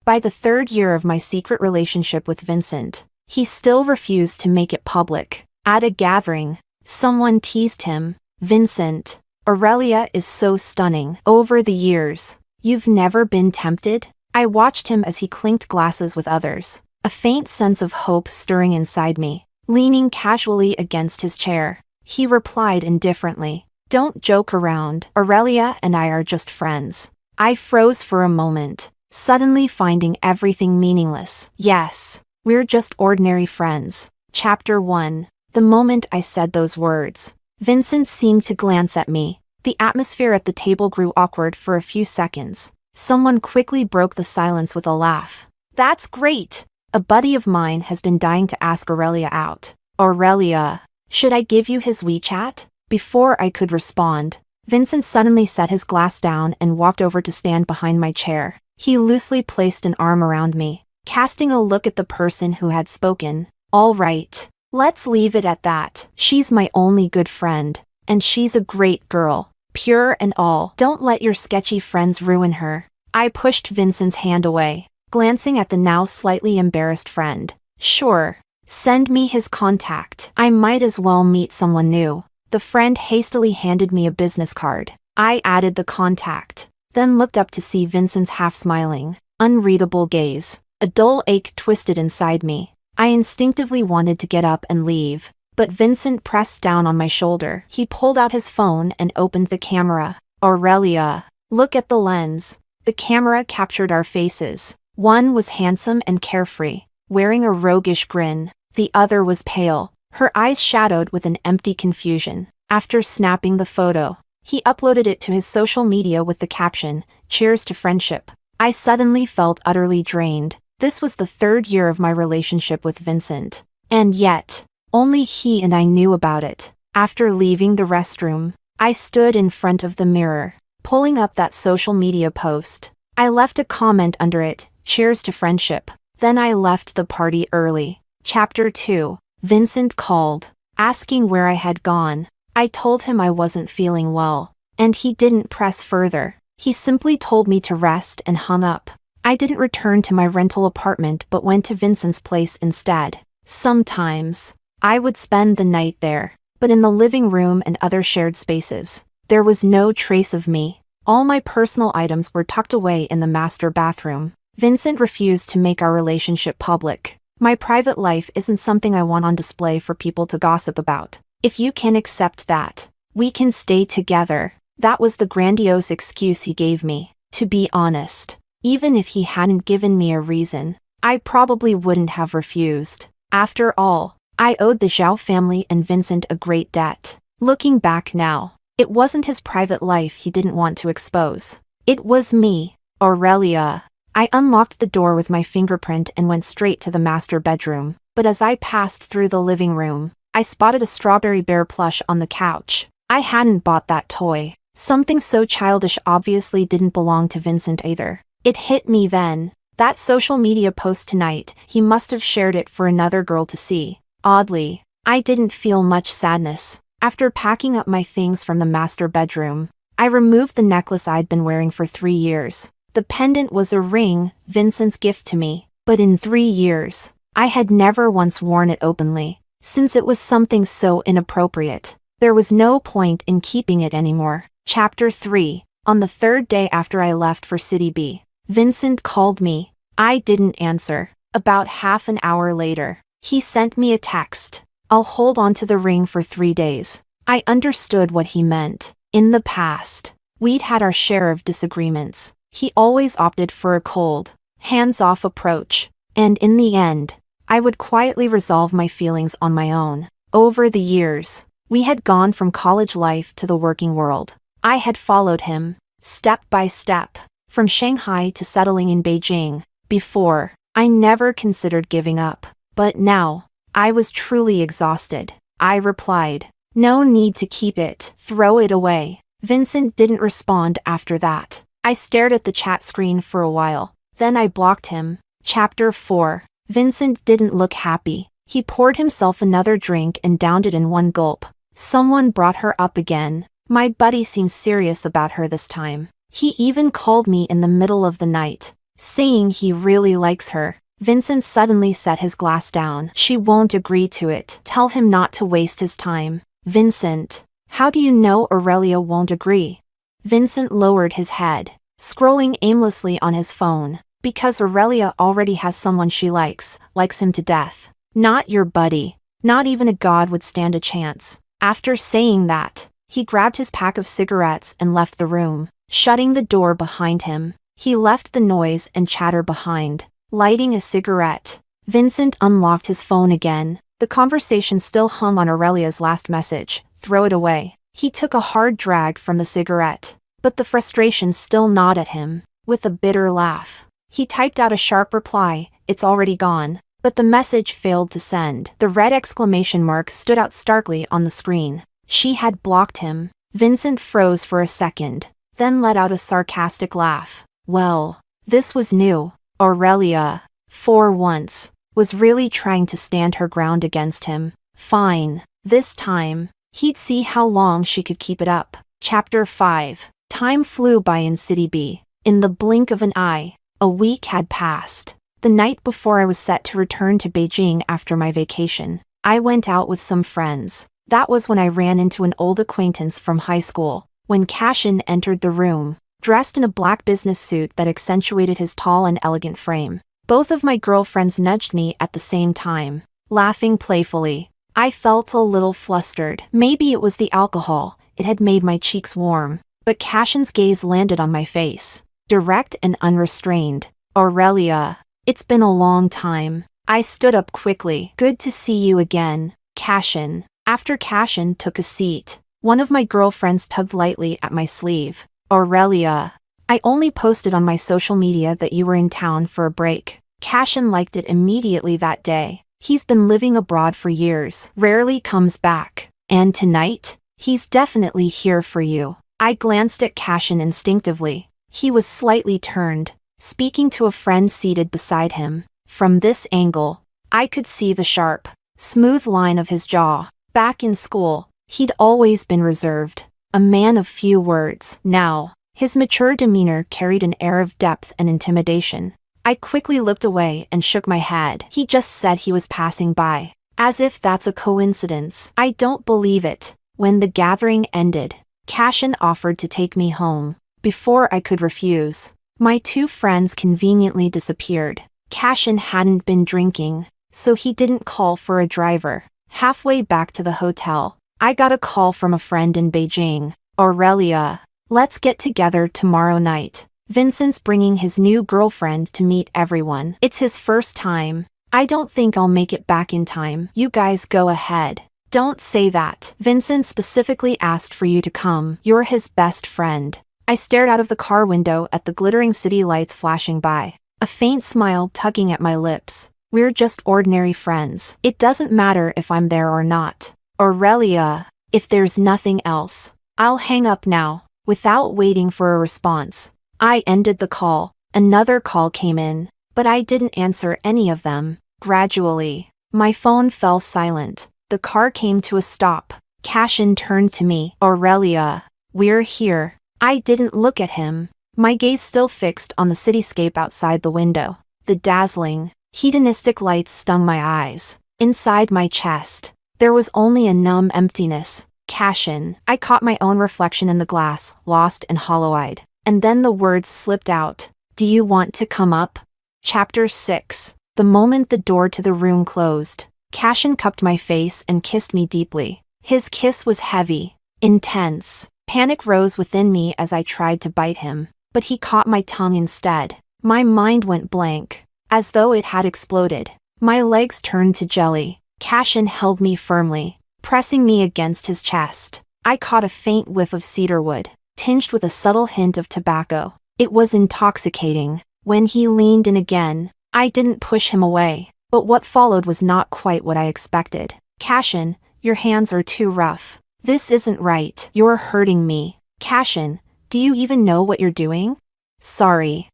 By the third year of my secret relationship with Vincent, he still refused to make it public. At a gathering, someone teased him, "Vincent, Aurelia is so stunning." Over the years, "You've never been tempted?" I watched him as he clinked glasses with others, a faint sense of hope stirring inside me. Leaning casually against his chair, he replied indifferently, "Don't joke around. Aurelia and I are just friends." I froze for a moment, suddenly finding everything meaningless. Yes, we're just ordinary friends. Chapter 1. The moment I said those words, Vincent seemed to glance at me. The atmosphere at the table grew awkward for a few seconds. Someone quickly broke the silence with a laugh. "That's great! A buddy of mine has been dying to ask Aurelia out." "Aurelia, should I give you his WeChat?" Before I could respond, Vincent suddenly set his glass down and walked over to stand behind my chair. He loosely placed an arm around me, casting a look at the person who had spoken. "All right, let's leave it at that. She's my only good friend, and she's a great girl, pure and all. Don't let your sketchy friends ruin her." I pushed Vincent's hand away, glancing at the now slightly embarrassed friend. "Sure, send me his contact. I might as well meet someone new." The friend hastily handed me a business card. I added the contact, then looked up to see Vincent's half-smiling, unreadable gaze. A dull ache twisted inside me. I instinctively wanted to get up and leave, but Vincent pressed down on my shoulder. He pulled out his phone and opened the camera. "Aurelia, look at the lens." The camera captured our faces. One was handsome and carefree, wearing a roguish grin. The other was pale, her eyes shadowed with an empty confusion. After snapping the photo, he uploaded it to his social media with the caption, "Cheers to friendship." I suddenly felt utterly drained. This was the third year of my relationship with Vincent, and yet, only he and I knew about it. After leaving the restroom, I stood in front of the mirror, pulling up that social media post. I left a comment under it, "Cheers to friendship." Then I left the party early. Chapter 2. Vincent called, asking where I had gone. I told him I wasn't feeling well, and he didn't press further. He simply told me to rest and hung up. I didn't return to my rental apartment but went to Vincent's place instead. Sometimes, I would spend the night there, but in the living room and other shared spaces, there was no trace of me. All my personal items were tucked away in the master bathroom. Vincent refused to make our relationship public. My private life isn't something I want on display for people to gossip about. If you can accept that, we can stay together. That was the grandiose excuse he gave me. To be honest, even if he hadn't given me a reason, I probably wouldn't have refused. After all, I owed the Zhao family and Vincent a great debt. Looking back now, it wasn't his private life he didn't want to expose. It was me. "Aurelia." I unlocked the door with my fingerprint and went straight to the master bedroom. But as I passed through the living room, I spotted a strawberry bear plush on the couch. I hadn't bought that toy. Something so childish obviously didn't belong to Vincent either. It hit me then. That social media post tonight, he must have shared it for another girl to see. Oddly, I didn't feel much sadness. After packing up my things from the master bedroom, I removed the necklace I'd been wearing for 3 years. The pendant was a ring, Vincent's gift to me, but in 3 years, I had never once worn it openly. Since it was something so inappropriate, there was no point in keeping it anymore. Chapter 3. On the third day after I left for City B, Vincent called me. I didn't answer. About half an hour later, he sent me a text. "I'll hold on to the ring for 3 days." I understood what he meant. In the past, we'd had our share of disagreements. He always opted for a cold, hands-off approach, and in the end, I would quietly resolve my feelings on my own. Over the years, we had gone from college life to the working world. I had followed him, step by step, from Shanghai to settling in Beijing. Before, I never considered giving up, but now, I was truly exhausted. I replied, "No need to keep it, throw it away." Vincent didn't respond after that. I stared at the chat screen for a while, then I blocked him. Chapter 4. Vincent didn't look happy. He poured himself another drink and downed it in one gulp. Someone brought her up again. My buddy seemed serious about her this time. He even called me in the middle of the night. saying he really likes her. Vincent suddenly set his glass down. She won't agree to it. Tell him not to waste his time. Vincent, how do you know Aurelia won't agree? Vincent lowered his head, scrolling aimlessly on his phone. Because Aurelia already has someone she likes him to death. Not your buddy. Not even a god would stand a chance. After saying that, he grabbed his pack of cigarettes and left the room, shutting the door behind him. He left the noise and chatter behind. Lighting a cigarette, Vincent unlocked his phone again. The conversation still hung on Aurelia's last message. Throw it away. He took a hard drag from the cigarette, but the frustration still gnawed at him. With a bitter laugh, he typed out a sharp reply, "It's already gone." But the message failed to send. The red exclamation mark stood out starkly on the screen. She had blocked him. Vincent froze for a second, then let out a sarcastic laugh. Well, this was new. Aurelia, for once, was really trying to stand her ground against him. Fine. This time, he'd see how long she could keep it up. Chapter 5. Time flew by in City B. In the blink of an eye, a week had passed. The night before I was set to return to Beijing after my vacation, I went out with some friends. That was when I ran into an old acquaintance from high school. When Cashin entered the room, dressed in a black business suit that accentuated his tall and elegant frame. Both of my girlfriends nudged me at the same time, laughing playfully. I felt a little flustered. Maybe it was the alcohol, it had made my cheeks warm. But Cashin's gaze landed on my face, direct and unrestrained. Aurelia, it's been a long time. I stood up quickly. Good to see you again, Cashin. After Cashin took a seat, one of my girlfriends tugged lightly at my sleeve. Aurelia, I only posted on my social media that you were in town for a break. Cashin liked it immediately that day. He's been living abroad for years, rarely comes back. And tonight, he's definitely here for you. I glanced at Cashin instinctively. He was slightly turned, speaking to a friend seated beside him. From this angle, I could see the sharp, smooth line of his jaw. Back in school, he'd always been reserved, a man of few words. Now, his mature demeanor carried an air of depth and intimidation. I quickly looked away and shook my head. He just said he was passing by. As if that's a coincidence. I don't believe it. When the gathering ended, Cashin offered to take me home. Before I could refuse, my two friends conveniently disappeared. Cashin hadn't been drinking, so he didn't call for a driver. Halfway back to the hotel, I got a call from a friend in Beijing. Aurelia, let's get together tomorrow night. Vincent's bringing his new girlfriend to meet everyone. It's his first time. I don't think I'll make it back in time. You guys go ahead. Don't say that. Vincent specifically asked for you to come. You're his best friend. I stared out of the car window at the glittering city lights flashing by, a faint smile tugging at my lips. We're just ordinary friends. It doesn't matter if I'm there or not. Aurelia, if there's nothing else, I'll hang up now. Without waiting for a response, I ended the call. Another call came in, but I didn't answer any of them. Gradually, my phone fell silent. The car came to a stop. Cashin turned to me. Aurelia, we're here. I didn't look at him, my gaze still fixed on the cityscape outside the window. The dazzling, hedonistic lights stung my eyes. Inside my chest, there was only a numb emptiness. Cashin. I caught my own reflection in the glass, lost and hollow-eyed. And then the words slipped out. Do you want to come up? Chapter 6. The moment the door to the room closed, Cashin cupped my face and kissed me deeply. His kiss was heavy, intense. Panic rose within me as I tried to bite him, but he caught my tongue instead. My mind went blank, as though it had exploded. My legs turned to jelly. Cashin held me firmly, pressing me against his chest. I caught a faint whiff of cedarwood, tinged with a subtle hint of tobacco. It was intoxicating. When he leaned in again, I didn't push him away, but what followed was not quite what I expected. Cashin, your hands are too rough. This isn't right. You're hurting me. Cashin, do you even know what you're doing? Sorry.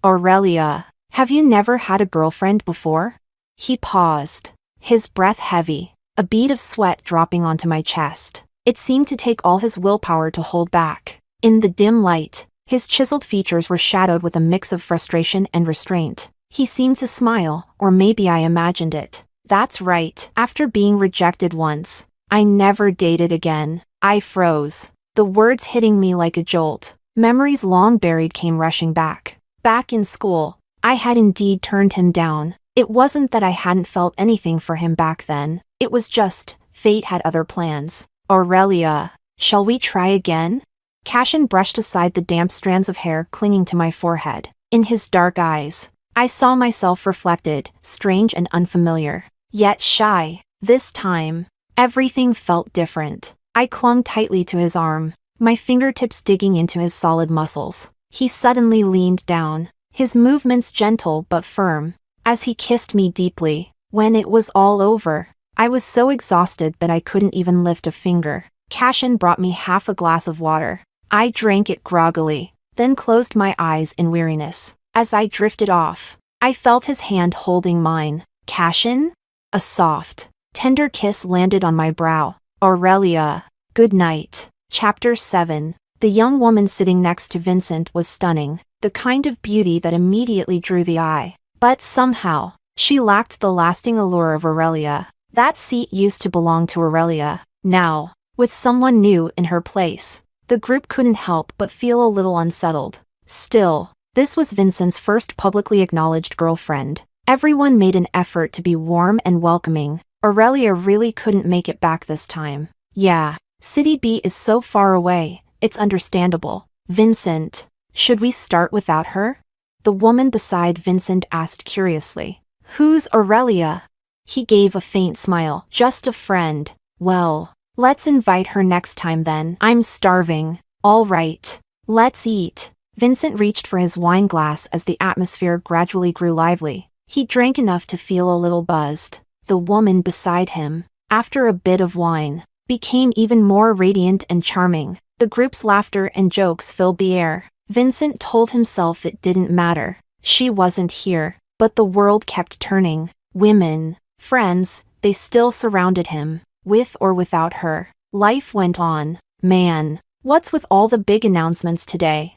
Aurelia, have you never had a girlfriend before? He paused, his breath heavy, a bead of sweat dropping onto my chest. It seemed to take all his willpower to hold back. In the dim light, His chiseled features were shadowed with a mix of frustration and restraint. He seemed to smile, or maybe I imagined it. That's right. After being rejected once, I never dated again. I froze. The words hitting me like a jolt. Memories long buried came rushing back. Back in school, I had indeed turned him down. It wasn't that I hadn't felt anything for him back then. It was just, fate had other plans. Aurelia, shall we try again? Cashin brushed aside the damp strands of hair clinging to my forehead. In his dark eyes, I saw myself reflected, strange and unfamiliar, yet shy. This time, everything felt different. I clung tightly to his arm, my fingertips digging into his solid muscles. He suddenly leaned down, his movements gentle but firm, as he kissed me deeply. When it was all over, I was so exhausted that I couldn't even lift a finger. Cashin brought me half a glass of water. I drank it groggily, then closed my eyes in weariness. As I drifted off, I felt his hand holding mine. Cashin? A soft, tender kiss landed on my brow. Aurelia, good night. Chapter 7. The young woman sitting next to Vincent was stunning, the kind of beauty that immediately drew the eye. But somehow, she lacked the lasting allure of Aurelia. That seat used to belong to Aurelia. Now, with someone new in her place, the group couldn't help but feel a little unsettled. Still, this was Vincent's first publicly acknowledged girlfriend. Everyone made an effort to be warm and welcoming. Aurelia really couldn't make it back this time. Yeah, City B is so far away, it's understandable. Vincent, should we start without her? The woman beside Vincent asked curiously. Who's Aurelia? He gave a faint smile. Just a friend. Well, let's invite her next time then. I'm starving. All right. Let's eat. Vincent reached for his wine glass as the atmosphere gradually grew lively. He drank enough to feel a little buzzed. The woman beside him, after a bit of wine, became even more radiant and charming. The group's laughter and jokes filled the air. Vincent told himself it didn't matter. She wasn't here, but the world kept turning. Women, friends, they still surrounded him, with or without her. Life went on. Man, what's with all the big announcements today?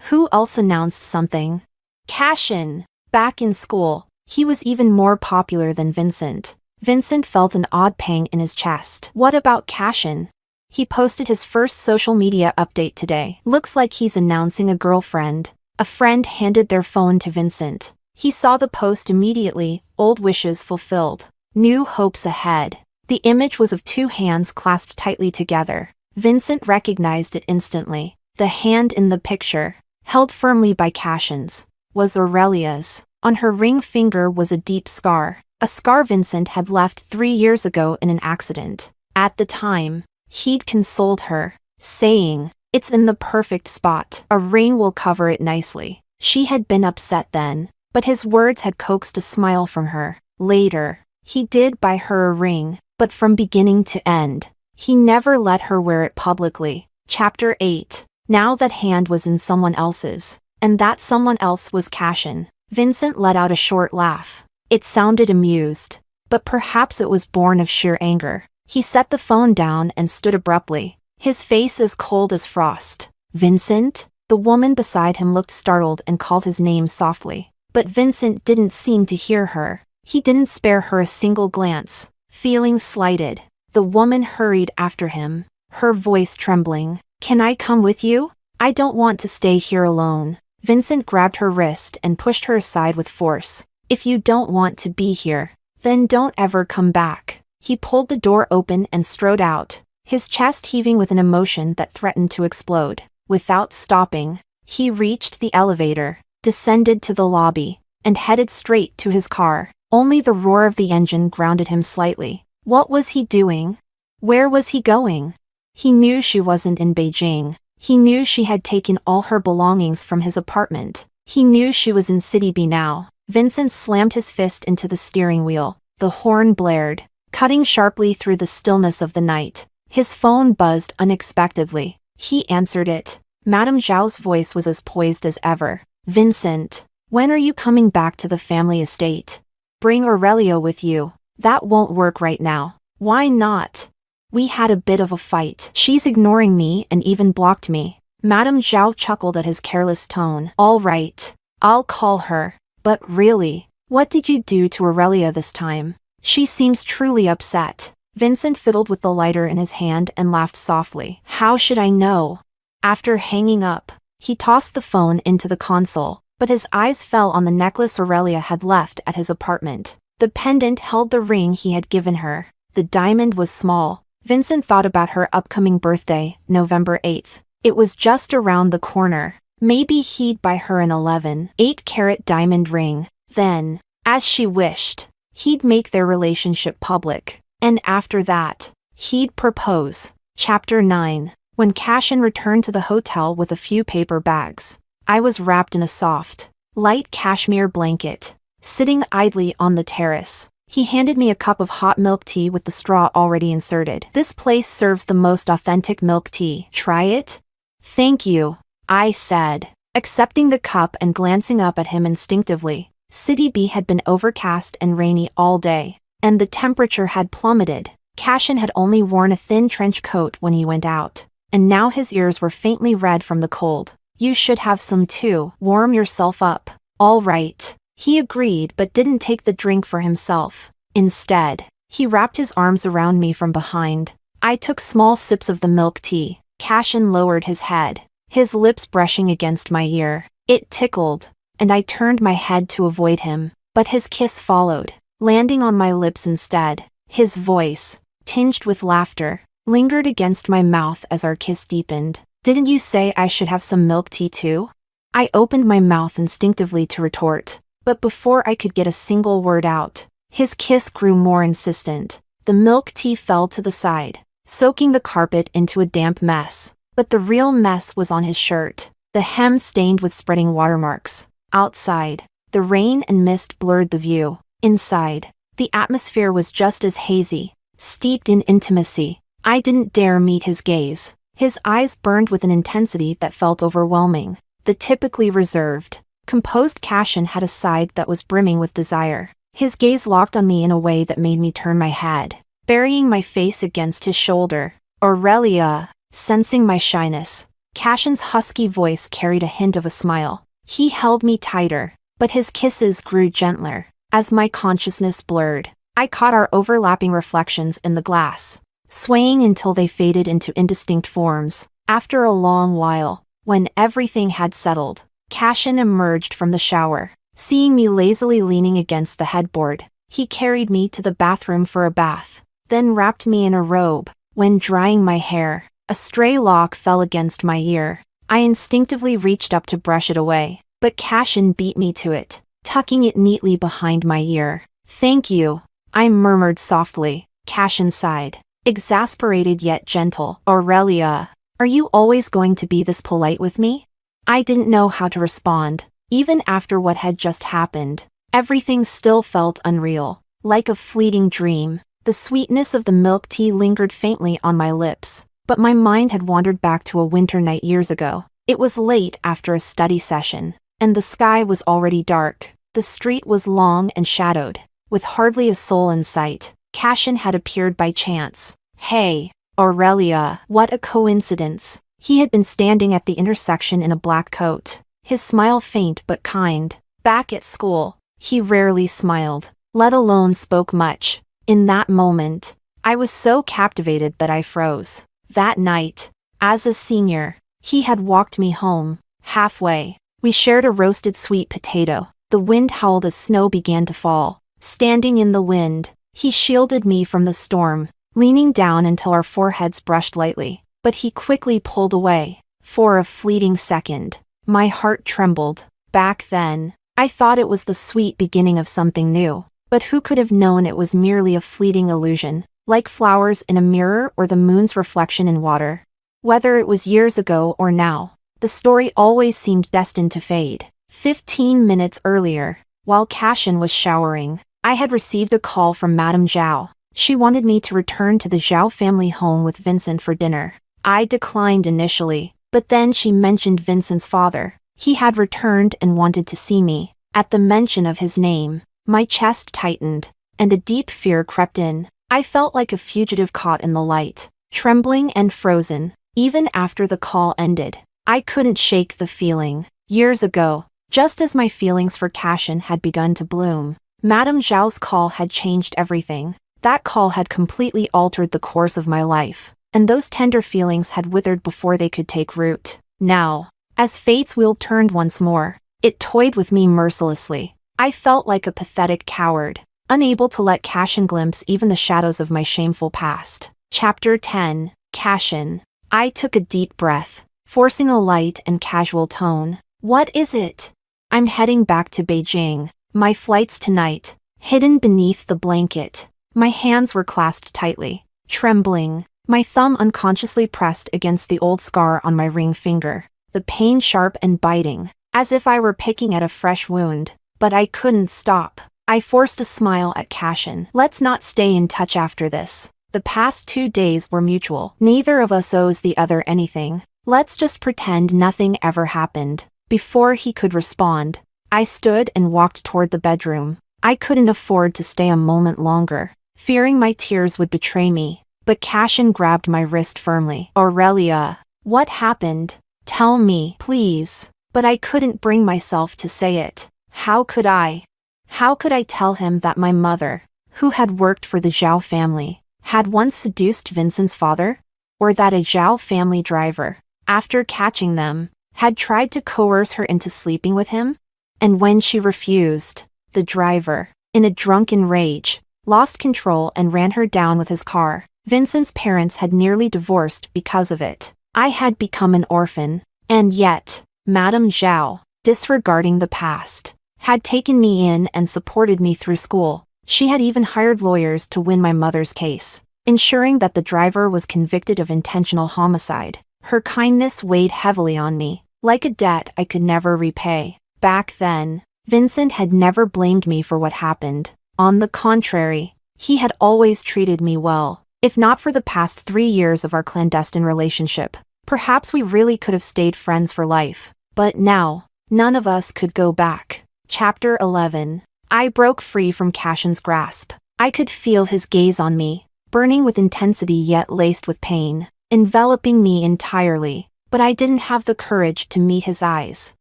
Who else announced something? Cashin. Back in school, he was even more popular than Vincent. Vincent felt an odd pang in his chest. What about Cashin? He posted his first social media update today. Looks like he's announcing a girlfriend. A friend handed their phone to Vincent. He saw the post immediately, old wishes fulfilled. New hopes ahead. The image was of two hands clasped tightly together. Vincent recognized it instantly. The hand in the picture, held firmly by Cashin's, was Aurelia's. On her ring finger was a deep scar. A scar Vincent had left 3 years ago in an accident. At the time, he'd consoled her, saying, "It's in the perfect spot. A ring will cover it nicely." She had been upset then, but his words had coaxed a smile from her. Later, he did buy her a ring, but from beginning to end, he never let her wear it publicly. Chapter 8. Now that hand was in someone else's, and that someone else was Cashin. Vincent let out a short laugh. It sounded amused, but perhaps it was born of sheer anger. He set the phone down and stood abruptly, his face as cold as frost. Vincent? The woman beside him looked startled and called his name softly. But Vincent didn't seem to hear her. He didn't spare her a single glance. Feeling slighted, the woman hurried after him, her voice trembling. "Can I come with you? I don't want to stay here alone." Vincent grabbed her wrist and pushed her aside with force. "If you don't want to be here, then don't ever come back." He pulled the door open and strode out, his chest heaving with an emotion that threatened to explode. Without stopping, he reached the elevator, descended to the lobby, and headed straight to his car. Only the roar of the engine grounded him slightly. What was he doing? Where was he going? He knew she wasn't in Beijing. He knew she had taken all her belongings from his apartment. He knew she was in City B now. Vincent slammed his fist into the steering wheel. The horn blared, cutting sharply through the stillness of the night. His phone buzzed unexpectedly. He answered it. Madame Zhao's voice was as poised as ever. "Vincent, when are you coming back to the family estate? Bring Aurelia with you." "That won't work right now." "Why not?" "We had a bit of a fight. She's ignoring me and even blocked me." Madame Zhao chuckled at his careless tone. All right, I'll call her. But really, what did you do to Aurelia this time? She seems truly upset. Vincent fiddled with the lighter in his hand and laughed softly. How should I know? After hanging up, he tossed the phone into the console, but his eyes fell on the necklace Aurelia had left at his apartment. The pendant held the ring he had given her. The diamond was small. Vincent thought about her upcoming birthday, November 8th. It was just around the corner. Maybe he'd buy her an 8-carat diamond ring. Then, as she wished, he'd make their relationship public. And after that, he'd propose. Chapter 9. When Cashin returned to the hotel with a few paper bags, I was wrapped in a soft, light cashmere blanket, sitting idly on the terrace. He handed me a cup of hot milk tea with the straw already inserted. This place serves the most authentic milk tea. Try it? Thank you, I said, accepting the cup and glancing up at him instinctively. City B had been overcast and rainy all day, and the temperature had plummeted. Cashin had only worn a thin trench coat when he went out, and now his ears were faintly red from the cold. You should have some too. Warm yourself up. All right. He agreed but didn't take the drink for himself. Instead, he wrapped his arms around me from behind. I took small sips of the milk tea. Cashin lowered his head, his lips brushing against my ear. It tickled, and I turned my head to avoid him, but his kiss followed, landing on my lips instead. His voice, tinged with laughter, lingered against my mouth as our kiss deepened. Didn't you say I should have some milk tea too? I opened my mouth instinctively to retort, but before I could get a single word out, his kiss grew more insistent. The milk tea fell to the side, soaking the carpet into a damp mess. But the real mess was on his shirt, the hem stained with spreading watermarks. Outside, the rain and mist blurred the view. Inside, the atmosphere was just as hazy, steeped in intimacy. I didn't dare meet his gaze. His eyes burned with an intensity that felt overwhelming. The typically reserved, composed Cashin had a side that was brimming with desire. His gaze locked on me in a way that made me turn my head, burying my face against his shoulder. Aurelia, sensing my shyness, Cashin's husky voice carried a hint of a smile. He held me tighter, but his kisses grew gentler. As my consciousness blurred, I caught our overlapping reflections in the glass, swaying until they faded into indistinct forms. After a long while, when everything had settled, Cashin emerged from the shower. Seeing me lazily leaning against the headboard, he carried me to the bathroom for a bath, then wrapped me in a robe. When drying my hair, a stray lock fell against my ear. I instinctively reached up to brush it away, but Cashin beat me to it, tucking it neatly behind my ear. Thank you, I murmured softly. Cashin sighed, exasperated yet gentle. Aurelia, are you always going to be this polite with me? I didn't know how to respond. Even after what had just happened, everything still felt unreal, like a fleeting dream. The sweetness of the milk tea lingered faintly on my lips, but my mind had wandered back to a winter night years ago. It was late after a study session, and the sky was already dark. The street was long and shadowed, with hardly a soul in sight. Cashin had appeared by chance. Hey, Aurelia, what a coincidence. He had been standing at the intersection in a black coat, his smile faint but kind. Back at school, he rarely smiled, let alone spoke much. In that moment, I was so captivated that I froze. That night, as a senior, he had walked me home. Halfway, we shared a roasted sweet potato. The wind howled as snow began to fall. Standing in the wind, he shielded me from the storm, leaning down until our foreheads brushed lightly. But he quickly pulled away. For a fleeting second, my heart trembled. Back then, I thought it was the sweet beginning of something new. But who could have known it was merely a fleeting illusion, like flowers in a mirror or the moon's reflection in water? Whether it was years ago or now, the story always seemed destined to fade. 15 minutes earlier, while Cashin was showering, I had received a call from Madame Zhao. She wanted me to return to the Zhao family home with Vincent for dinner. I declined initially, but then she mentioned Vincent's father. He had returned and wanted to see me. At the mention of his name, my chest tightened, and a deep fear crept in. I felt like a fugitive caught in the light, trembling and frozen. Even after the call ended, I couldn't shake the feeling. Years ago, just as my feelings for Cashin had begun to bloom, Madame Zhao's call had changed everything. That call had completely altered the course of my life, and those tender feelings had withered before they could take root. Now, as fate's wheel turned once more, it toyed with me mercilessly. I felt like a pathetic coward, unable to let Cashin glimpse even the shadows of my shameful past. Chapter 10. Cashin. I took a deep breath, forcing a light and casual tone. What is it? I'm heading back to Beijing. My flight's tonight. Hidden beneath the blanket. My hands were clasped tightly, trembling, my thumb unconsciously pressed against the old scar on my ring finger, the pain sharp and biting, as if I were picking at a fresh wound. But I couldn't stop. I forced a smile at Cashin. Let's not stay in touch after this. The past 2 days were mutual. Neither of us owes the other anything. Let's just pretend nothing ever happened. Before he could respond, I stood and walked toward the bedroom. I couldn't afford to stay a moment longer, fearing my tears would betray me. But Cashin grabbed my wrist firmly. Aurelia, what happened? Tell me, please. But I couldn't bring myself to say it. How could I? How could I tell him that my mother, who had worked for the Zhao family, had once seduced Vincent's father? Or that a Zhao family driver, after catching them, had tried to coerce her into sleeping with him? And when she refused, the driver, in a drunken rage, lost control and ran her down with his car. Vincent's parents had nearly divorced because of it. I had become an orphan, and yet, Madame Zhao, disregarding the past, had taken me in and supported me through school. She had even hired lawyers to win my mother's case, ensuring that the driver was convicted of intentional homicide. Her kindness weighed heavily on me, like a debt I could never repay. Back then, Vincent had never blamed me for what happened. On the contrary, he had always treated me well. If not for the past 3 years of our clandestine relationship, perhaps we really could have stayed friends for life. But now, none of us could go back. Chapter 11. I broke free from Cashin's grasp. I could feel his gaze on me, burning with intensity yet laced with pain, enveloping me entirely. But I didn't have the courage to meet his eyes.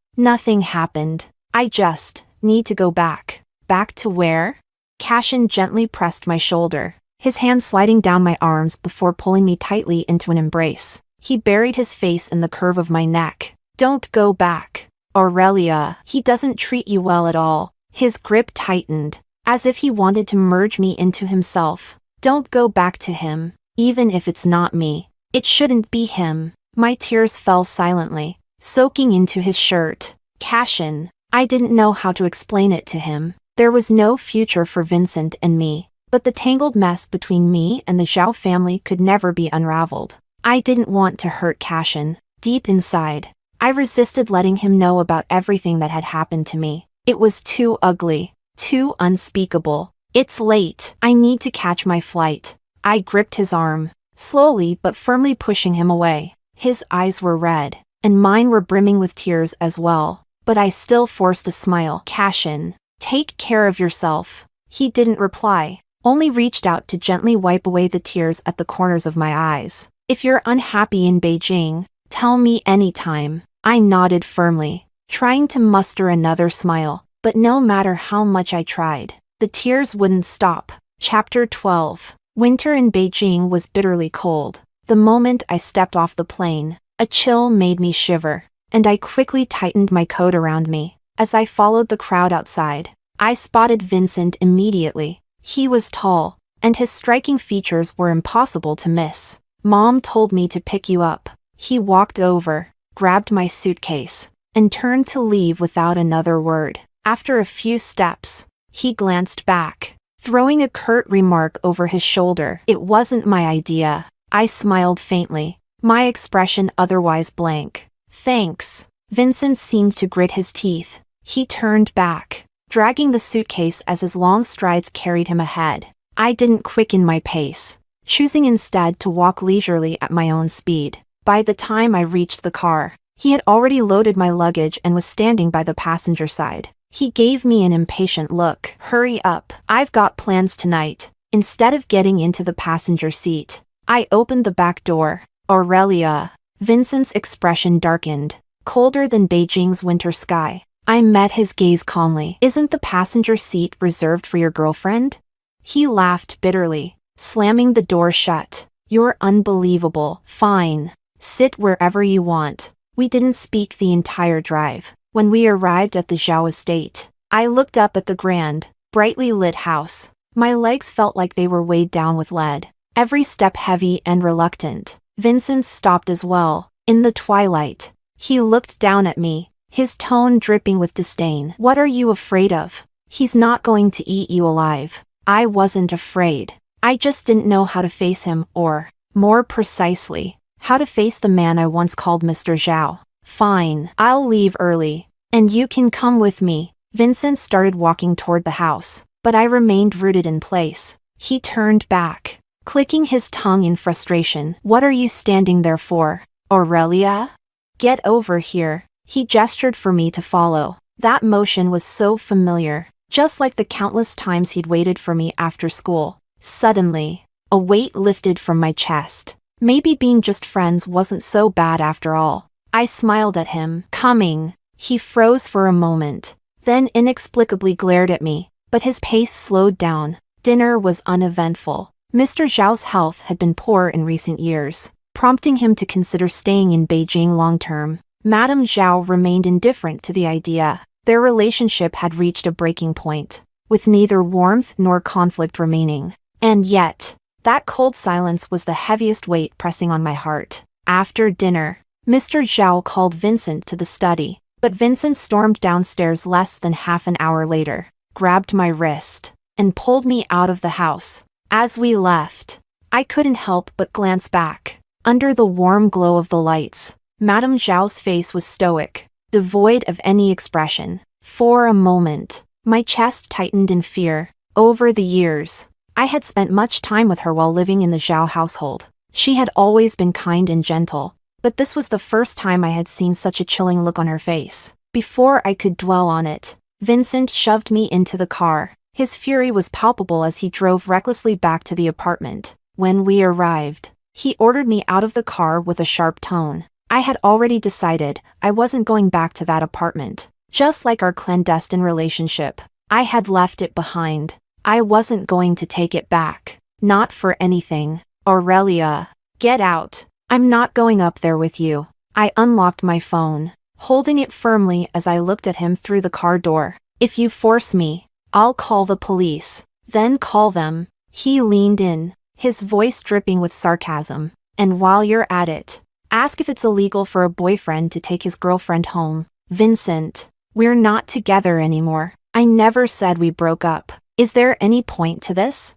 Nothing happened. I just need to go back. Back to where? Cashin gently pressed my shoulder, his hand sliding down my arms before pulling me tightly into an embrace. He buried his face in the curve of my neck. Don't go back. Aurelia, he doesn't treat you well at all. His grip tightened, as if he wanted to merge me into himself. Don't go back to him, even if it's not me. It shouldn't be him. My tears fell silently, soaking into his shirt. Cashin, I didn't know how to explain it to him. There was no future for Vincent and me, but the tangled mess between me and the Zhao family could never be unraveled. I didn't want to hurt Cashin. Deep inside, I resisted letting him know about everything that had happened to me. It was too ugly, too unspeakable. It's late. I need to catch my flight. I gripped his arm, slowly but firmly pushing him away. His eyes were red, and mine were brimming with tears as well. But I still forced a smile. Cashin, take care of yourself. He didn't reply, only reached out to gently wipe away the tears at the corners of my eyes. If you're unhappy in Beijing, tell me anytime. I nodded firmly, trying to muster another smile, but no matter how much I tried, the tears wouldn't stop. Chapter 12. Winter in Beijing was bitterly cold. The moment I stepped off the plane, a chill made me shiver, and I quickly tightened my coat around me. As I followed the crowd outside, I spotted Vincent immediately. He was tall, and his striking features were impossible to miss. Mom told me to pick you up. He walked over, grabbed my suitcase, and turned to leave without another word. After a few steps, he glanced back, throwing a curt remark over his shoulder. It wasn't my idea. I smiled faintly, my expression otherwise blank. Thanks. Vincent seemed to grit his teeth. He turned back, dragging the suitcase as his long strides carried him ahead. I didn't quicken my pace, choosing instead to walk leisurely at my own speed. By the time I reached the car, he had already loaded my luggage and was standing by the passenger side. He gave me an impatient look. Hurry up. I've got plans tonight. Instead of getting into the passenger seat, I opened the back door. Aurelia, Vincent's expression darkened, colder than Beijing's winter sky. I met his gaze calmly. Isn't the passenger seat reserved for your girlfriend? He laughed bitterly, slamming the door shut. You're unbelievable. Fine. Sit wherever you want. We didn't speak the entire drive. When we arrived at the Zhao estate, I looked up at the grand, brightly lit house. My legs felt like they were weighed down with lead, every step heavy and reluctant. Vincent stopped as well. In the twilight, he looked down at me, his tone dripping with disdain. What are you afraid of? He's not going to eat you alive. I wasn't afraid. I just didn't know how to face him, or, more precisely, how to face the man I once called Mr. Zhao. Fine, I'll leave early, and you can come with me. Vincent started walking toward the house, but I remained rooted in place. He turned back, clicking his tongue in frustration. What are you standing there for, Aurelia? Get over here. He gestured for me to follow. That motion was so familiar, just like the countless times he'd waited for me after school. Suddenly, a weight lifted from my chest. Maybe being just friends wasn't so bad after all. I smiled at him. Coming. He froze for a moment, then inexplicably glared at me, but his pace slowed down. Dinner was uneventful. Mr. Zhao's health had been poor in recent years, prompting him to consider staying in Beijing long-term. Madame Zhao remained indifferent to the idea. Their relationship had reached a breaking point, with neither warmth nor conflict remaining. And yet, that cold silence was the heaviest weight pressing on my heart. After dinner, Mr. Zhao called Vincent to the study, but Vincent stormed downstairs less than half an hour later, grabbed my wrist, and pulled me out of the house. As we left, I couldn't help but glance back. Under the warm glow of the lights, Madame Zhao's face was stoic, devoid of any expression. For a moment, my chest tightened in fear. Over the years, I had spent much time with her while living in the Zhao household. She had always been kind and gentle, but this was the first time I had seen such a chilling look on her face. Before I could dwell on it, Vincent shoved me into the car. His fury was palpable as he drove recklessly back to the apartment. When we arrived, he ordered me out of the car with a sharp tone. I had already decided I wasn't going back to that apartment. Just like our clandestine relationship, I had left it behind. I wasn't going to take it back. Not for anything. Aurelia, get out. I'm not going up there with you. I unlocked my phone, holding it firmly as I looked at him through the car door. If you force me, I'll call the police. Then call them. He leaned in, his voice dripping with sarcasm. And while you're at it, ask if it's illegal for a boyfriend to take his girlfriend home. Vincent, we're not together anymore. I never said we broke up. Is there any point to this?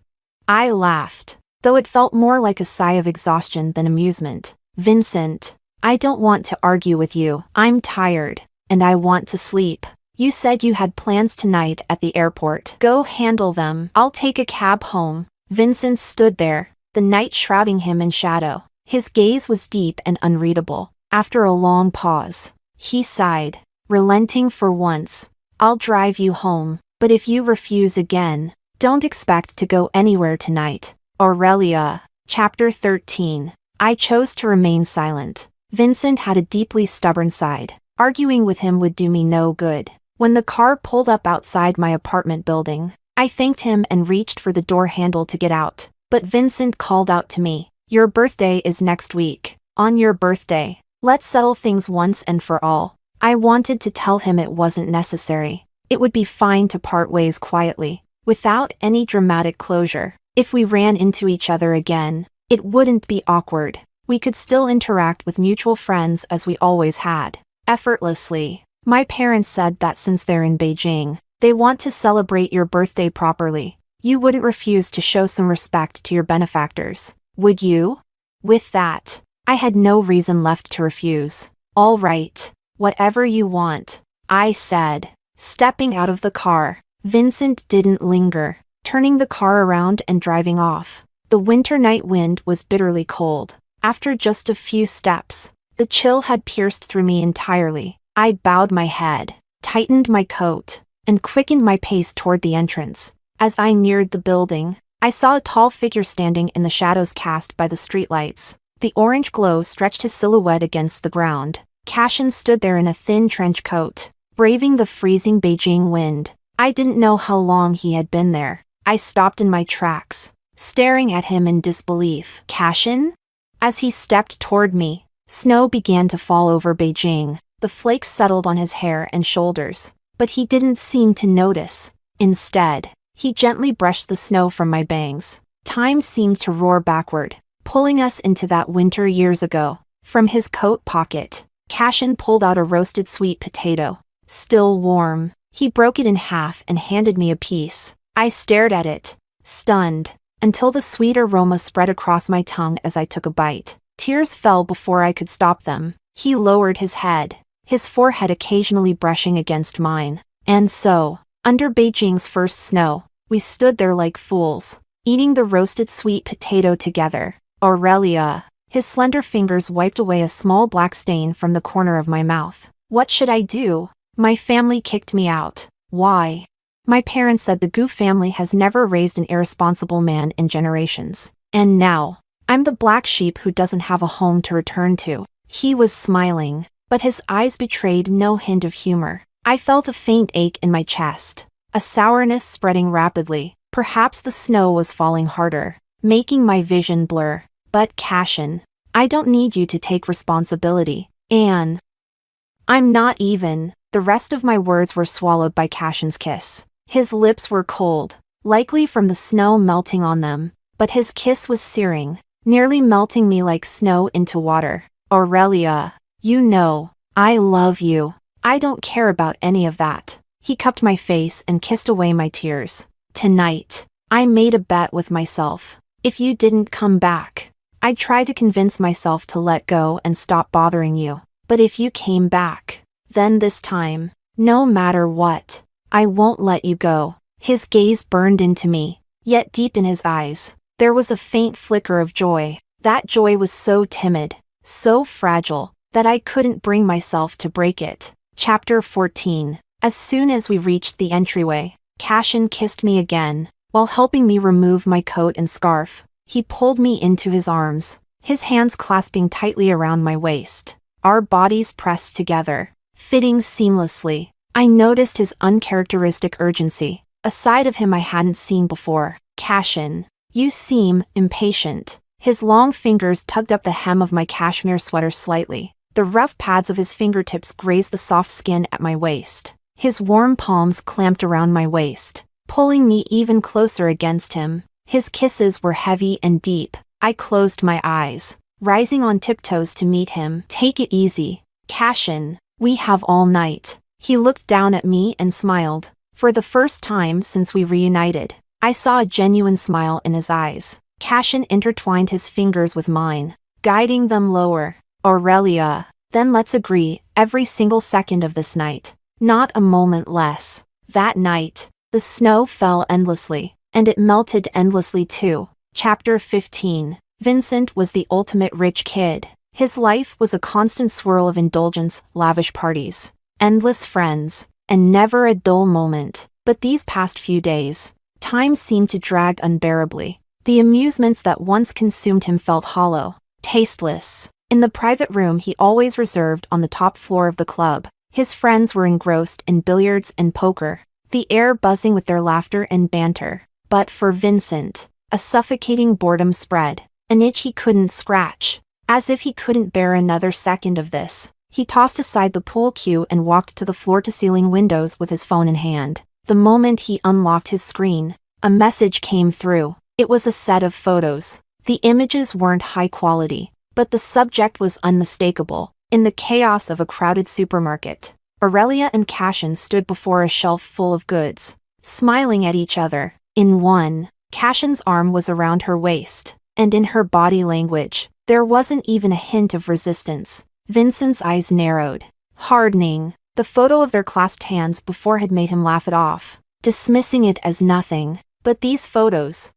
I laughed, though it felt more like a sigh of exhaustion than amusement. Vincent, I don't want to argue with you. I'm tired, and I want to sleep. You said you had plans tonight at the airport. Go handle them. I'll take a cab home. Vincent stood there, the night shrouding him in shadow. His gaze was deep and unreadable. After a long pause, he sighed, relenting for once. I'll drive you home, but if you refuse again, don't expect to go anywhere tonight. Aurelia. Chapter 13. I chose to remain silent. Vincent had a deeply stubborn side. Arguing with him would do me no good. When the car pulled up outside my apartment building, I thanked him and reached for the door handle to get out. But Vincent called out to me. Your birthday is next week. On your birthday, let's settle things once and for all. I wanted to tell him it wasn't necessary. It would be fine to part ways quietly, without any dramatic closure. If we ran into each other again, it wouldn't be awkward. We could still interact with mutual friends as we always had, effortlessly. My parents said that since they're in Beijing, they want to celebrate your birthday properly. You wouldn't refuse to show some respect to your benefactors, would you? With that, I had no reason left to refuse. All right, whatever you want, I said. Stepping out of the car, Vincent didn't linger, turning the car around and driving off. The winter night wind was bitterly cold. After just a few steps, the chill had pierced through me entirely. I bowed my head, tightened my coat, and quickened my pace toward the entrance. As I neared the building, I saw a tall figure standing in the shadows cast by the streetlights. The orange glow stretched his silhouette against the ground. Cashin stood there in a thin trench coat, braving the freezing Beijing wind. I didn't know how long he had been there. I stopped in my tracks, staring at him in disbelief. Cashin? As he stepped toward me, snow began to fall over Beijing. The flakes settled on his hair and shoulders, but he didn't seem to notice. Instead, he gently brushed the snow from my bangs. Time seemed to roar backward, pulling us into that winter years ago. From his coat pocket, Cashin pulled out a roasted sweet potato, still warm. He broke it in half and handed me a piece. I stared at it, stunned, until the sweet aroma spread across my tongue as I took a bite. Tears fell before I could stop them. He lowered his head, his forehead occasionally brushing against mine. And so, under Beijing's first snow, we stood there like fools, eating the roasted sweet potato together. Aurelia. His slender fingers wiped away a small black stain from the corner of my mouth. What should I do? My family kicked me out. Why? My parents said the Gu family has never raised an irresponsible man in generations. And now, I'm the black sheep who doesn't have a home to return to. He was smiling, but his eyes betrayed no hint of humor. I felt a faint ache in my chest, a sourness spreading rapidly. Perhaps the snow was falling harder, making my vision blur. But Cashin, I don't need you to take responsibility. Anne. I'm not even. The rest of my words were swallowed by Cashin's kiss. His lips were cold, likely from the snow melting on them, but his kiss was searing, nearly melting me like snow into water. Aurelia, you know, I love you. I don't care about any of that. He cupped my face and kissed away my tears. Tonight, I made a bet with myself. If you didn't come back, I'd try to convince myself to let go and stop bothering you. But if you came back, then this time, no matter what, I won't let you go. His gaze burned into me, yet deep in his eyes, there was a faint flicker of joy. That joy was so timid, so fragile, that I couldn't bring myself to break it. Chapter 14. As soon as we reached the entryway, Cashin kissed me again, while helping me remove my coat and scarf. He pulled me into his arms, his hands clasping tightly around my waist. Our bodies pressed together, fitting seamlessly. I noticed his uncharacteristic urgency, a side of him I hadn't seen before. Cashin, you seem impatient. His long fingers tugged up the hem of my cashmere sweater slightly. The rough pads of his fingertips grazed the soft skin at my waist. His warm palms clamped around my waist, pulling me even closer against him. His kisses were heavy and deep. I closed my eyes, rising on tiptoes to meet him. Take it easy, Cashin. We have all night. He looked down at me and smiled. For the first time since we reunited, I saw a genuine smile in his eyes. Cashin intertwined his fingers with mine, guiding them lower. Aurelia, then let's agree, every single second of this night, not a moment less. That night, the snow fell endlessly, and it melted endlessly too. Chapter 15. Vincent was the ultimate rich kid. His life was a constant swirl of indulgence, lavish parties, endless friends, and never a dull moment. But these past few days, time seemed to drag unbearably. The amusements that once consumed him felt hollow, tasteless. In the private room he always reserved on the top floor of the club, his friends were engrossed in billiards and poker, the air buzzing with their laughter and banter. But for Vincent, a suffocating boredom spread, an itch he couldn't scratch. As if he couldn't bear another second of this, he tossed aside the pool cue and walked to the floor-to-ceiling windows with his phone in hand. The moment he unlocked his screen, a message came through. It was a set of photos. The images weren't high quality, but the subject was unmistakable. In the chaos of a crowded supermarket, Aurelia and Cashin stood before a shelf full of goods, smiling at each other. In one, Cashin's arm was around her waist, and in her body language, there wasn't even a hint of resistance. Vincent's eyes narrowed, hardening. The photo of their clasped hands before had made him laugh it off, dismissing it as nothing. But these photos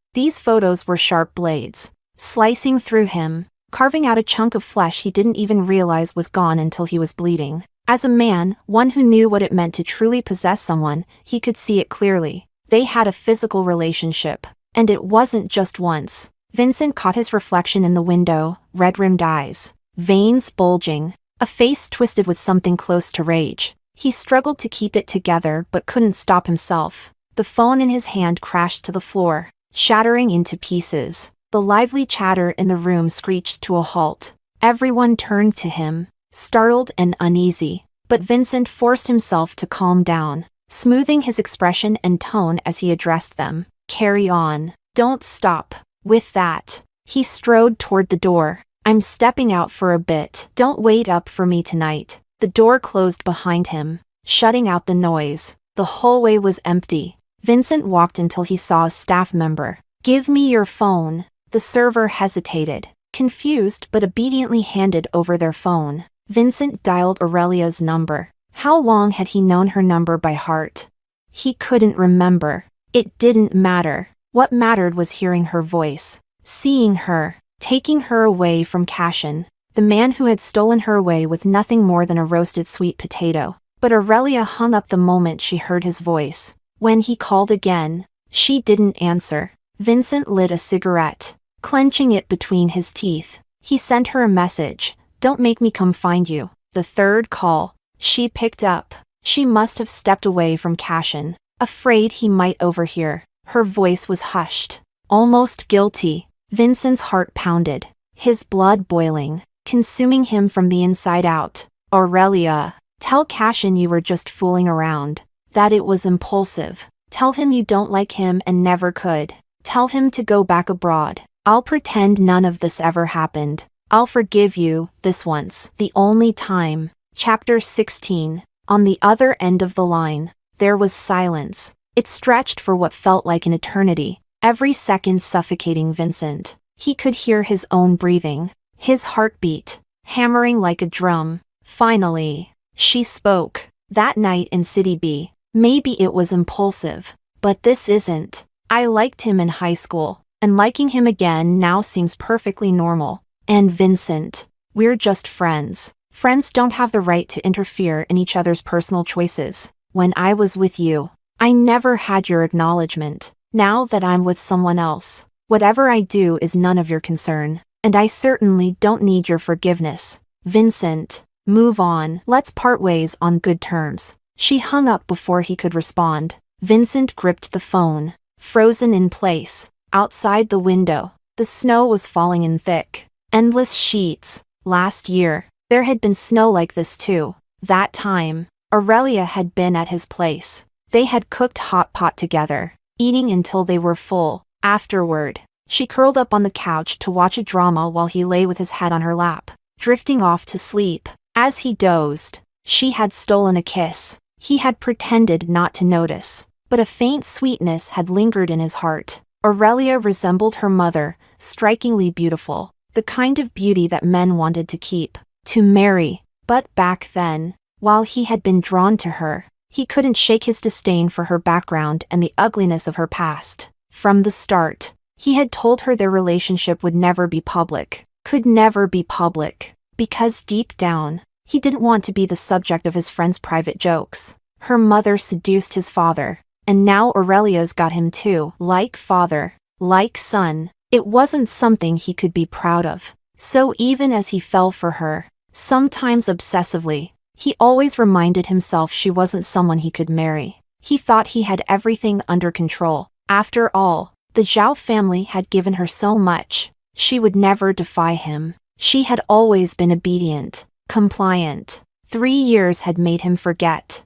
were sharp blades, slicing through him, carving out a chunk of flesh he didn't even realize was gone until he was bleeding. As a man, one who knew what it meant to truly possess someone, he could see it clearly. They had a physical relationship, and it wasn't just once. Vincent caught his reflection in the window, red-rimmed eyes, veins bulging, a face twisted with something close to rage. He struggled to keep it together but couldn't stop himself. The phone in his hand crashed to the floor, shattering into pieces. The lively chatter in the room screeched to a halt. Everyone turned to him, startled and uneasy. But Vincent forced himself to calm down, smoothing his expression and tone as he addressed them. "Carry on. Don't stop." With that, he strode toward the door. "I'm stepping out for a bit. Don't wait up for me tonight." The door closed behind him, shutting out the noise. The hallway was empty. Vincent walked until he saw a staff member. "Give me your phone." The server hesitated, confused but obediently handed over their phone. Vincent dialed Aurelia's number. How long had he known her number by heart? He couldn't remember. It didn't matter. What mattered was hearing her voice, seeing her, taking her away from Cashin, the man who had stolen her away with nothing more than a roasted sweet potato. But Aurelia hung up the moment she heard his voice. When he called again, she didn't answer. Vincent lit a cigarette, clenching it between his teeth. He sent her a message. "Don't make me come find you." The third call, she picked up. She must have stepped away from Cashin, afraid he might overhear. Her voice was hushed, almost guilty. Vincent's heart pounded, his blood boiling, consuming him from the inside out. "Aurelia, tell Cashin you were just fooling around, that it was impulsive. Tell him you don't like him and never could. Tell him to go back abroad. I'll pretend none of this ever happened. I'll forgive you, this once, the only time." Chapter 16. On the other end of the line, there was silence. It stretched for what felt like an eternity, every second suffocating Vincent. He could hear his own breathing, his heartbeat, hammering like a drum. Finally, she spoke. "That night in City B, maybe it was impulsive, but this isn't. I liked him in high school, and liking him again now seems perfectly normal. And Vincent, we're just friends. Friends don't have the right to interfere in each other's personal choices. When I was with you, I never had your acknowledgement. Now that I'm with someone else, whatever I do is none of your concern, and I certainly don't need your forgiveness. Vincent, move on. Let's part ways on good terms." She hung up before he could respond. Vincent gripped the phone, frozen in place. Outside the window, the snow was falling in thick, endless sheets. Last year, there had been snow like this too. That time, Aurelia had been at his place. They had cooked hot pot together, eating until they were full. Afterward, she curled up on the couch to watch a drama while he lay with his head on her lap, drifting off to sleep. As he dozed, she had stolen a kiss. He had pretended not to notice, but a faint sweetness had lingered in his heart. Aurelia resembled her mother, strikingly beautiful, the kind of beauty that men wanted to keep, to marry. But back then, while he had been drawn to her, he couldn't shake his disdain for her background and the ugliness of her past. From the start, he had told her their relationship would never be public, could never be public, because deep down, he didn't want to be the subject of his friend's private jokes. Her mother seduced his father, and now Aurelia's got him too. Like father, like son, it wasn't something he could be proud of. So even as he fell for her, sometimes obsessively, he always reminded himself she wasn't someone he could marry. He thought he had everything under control. After all, the Zhao family had given her so much. She would never defy him. She had always been obedient, compliant. 3 years had made him forget